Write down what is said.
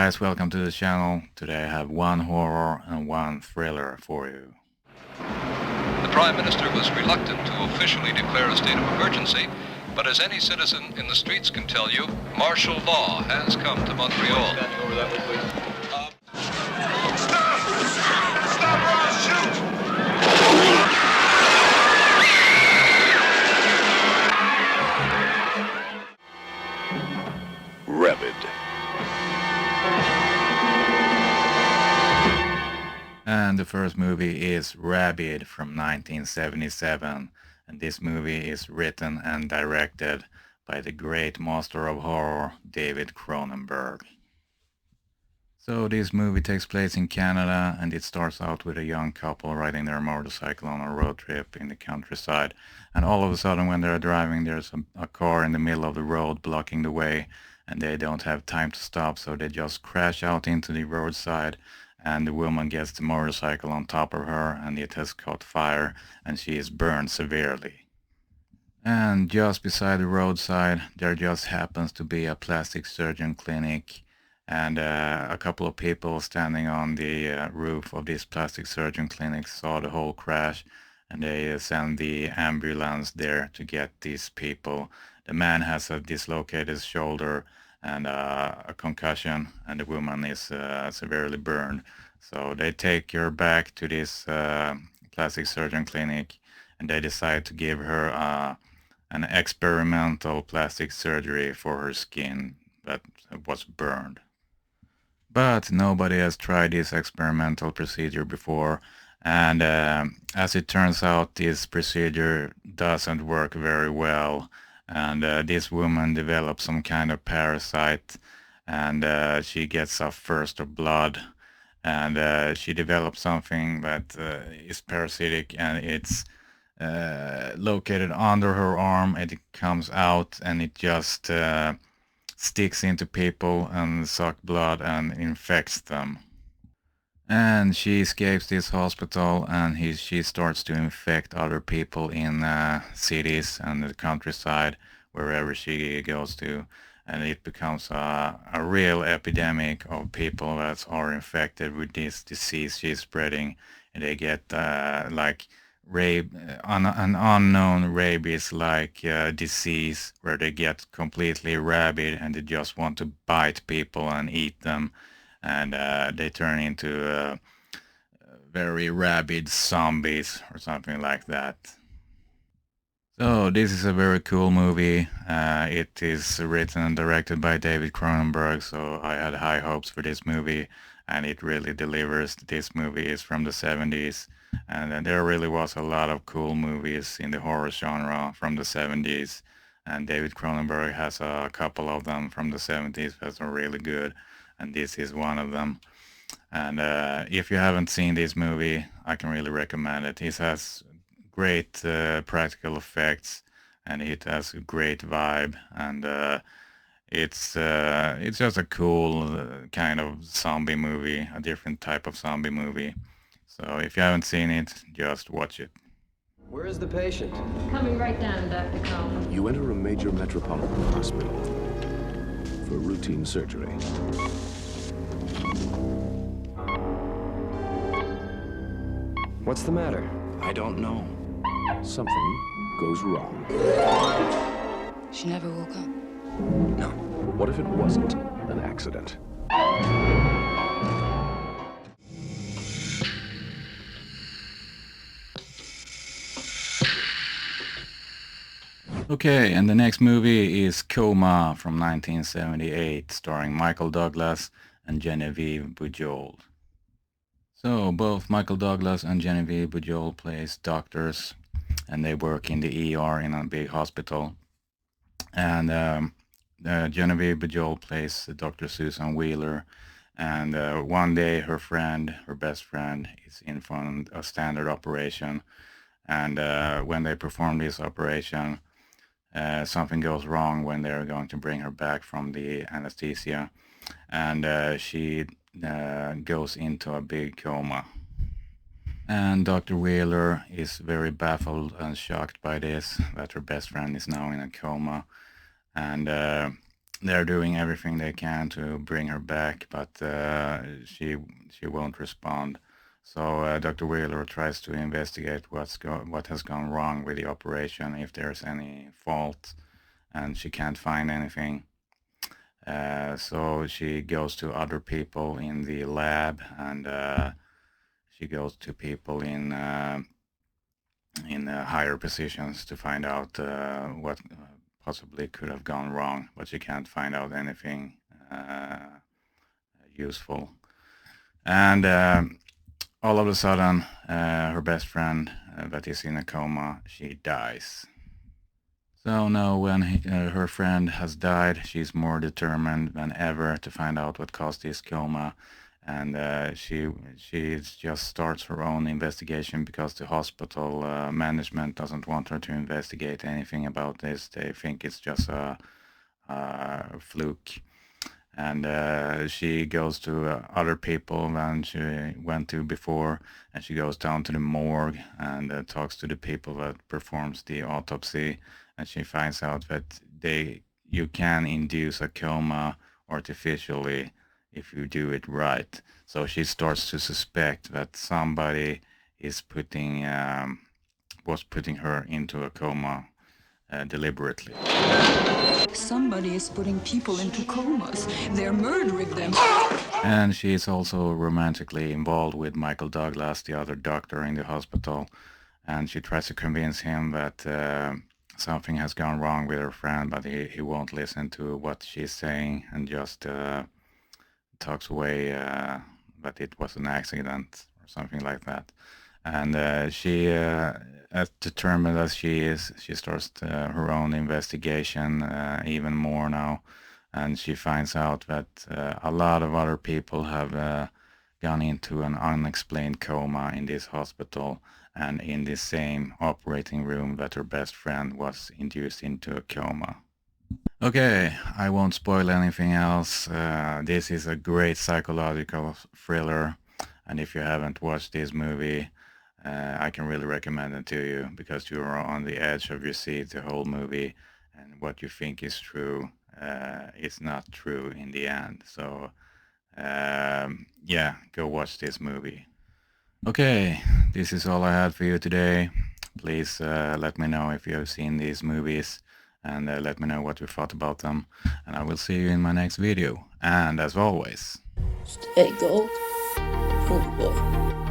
guys, welcome to the channel. Today I have one horror and one thriller for you. The Prime Minister was reluctant to officially declare a state of emergency, but as any citizen in the streets can tell you, martial law has come to Montreal. Standing over that way, please. Stop! Stop or I'll shoot! Rabid. And the first movie is Rabid from 1977, and this movie is written and directed by the great master of horror, David Cronenberg. So this movie takes place in Canada, and it starts out with a young couple riding their motorcycle on a road trip in the countryside, and all of a sudden when they're driving there's a car in the middle of the road blocking the way, and they don't have time to stop, so they just crash out into the roadside, and the woman gets the motorcycle on top of her and it has caught fire and she is burned severely. And just beside the roadside there just happens to be a plastic surgeon clinic, and a couple of people standing on the roof of this plastic surgeon clinic saw the whole crash, and they send the ambulance there to get these people. The man has a dislocated shoulder and a concussion, and the woman is severely burned. So they take her back to this plastic surgeon clinic, and they decide to give her an experimental plastic surgery for her skin that was burned. But nobody has tried this experimental procedure before, and as it turns out, this procedure doesn't work very well, and this woman develops some kind of parasite, and she gets a thirst of blood, and she develops something that is parasitic, and it's located under her arm. It comes out and it just sticks into people and sucks blood and infects them. And she escapes this hospital, and she starts to infect other people in cities and the countryside, wherever she goes to. And it becomes a real epidemic of people that are infected with this disease she's spreading. And they get like an unknown rabies-like disease, where they get completely rabid and they just want to bite people and eat them. And they turn into very rabid zombies or something like that. So this is a very cool movie. It is written and directed by David Cronenberg, so I had high hopes for this movie, and it really delivers. This movie is from the 70s, and there really was a lot of cool movies in the horror genre from the 70s, and David Cronenberg has a couple of them from the 70s that are really good, and this is one of them. And if you haven't seen this movie, I can really recommend it. It has great practical effects, and it has a great vibe, and it's just a cool kind of zombie movie, a different type of zombie movie. So if you haven't seen it, just watch it. Where is the patient? Coming right down, Dr. Coma. You enter a major metropolitan hospital for routine surgery. What's the matter? I don't know. Something goes wrong. She never woke up. No. What if it wasn't an accident? Okay, and the next movie is Coma from 1978, starring Michael Douglas and Genevieve Bujold. So both Michael Douglas and Genevieve Bujold plays doctors, and they work in the ER in a big hospital. And Genevieve Bujold plays Dr. Susan Wheeler, and one day her best friend, is in for a standard operation, and when they perform this operation, something goes wrong when they're going to bring her back from the anesthesia, and she goes into a big coma. And Dr. Wheeler is very baffled and shocked by this, that her best friend is now in a coma. And they're doing everything they can to bring her back, but she won't respond. So Dr. Wheeler tries to investigate what has gone wrong with the operation, if there's any fault, and she can't find anything. So she goes to other people in the lab, and she goes to people in higher positions to find out what possibly could have gone wrong, but she can't find out anything useful. And all of a sudden, her best friend that is in a coma, she dies. So now when her friend has died, she's more determined than ever to find out what caused this coma. And she just starts her own investigation because the hospital management doesn't want her to investigate anything about this. They think it's just a fluke. And she goes to other people than she went to before, and she goes down to the morgue and talks to the people that performs the autopsy, and she finds out that you can induce a coma artificially if you do it right. So she starts to suspect that somebody is was putting her into a coma deliberately. Somebody is putting people into comas. They're murdering them. And she is also romantically involved with Michael Douglas, the other doctor in the hospital, and she tries to convince him that something has gone wrong with her friend, but he won't listen to what she's saying and just talks away that it was an accident or something like that. And she, as determined as she is, she starts her own investigation even more now, and she finds out that a lot of other people have gone into an unexplained coma in this hospital and in the same operating room that her best friend was induced into a coma. Okay, I won't spoil anything else. This is a great psychological thriller, and if you haven't watched this movie, I can really recommend it to you because you are on the edge of your seat the whole movie, and what you think is true is not true in the end. So yeah, go watch this movie. Okay, this is all I had for you today. Please let me know if you have seen these movies, and let me know what you thought about them, and I will see you in my next video. And as always, Stay gold. Oh boy.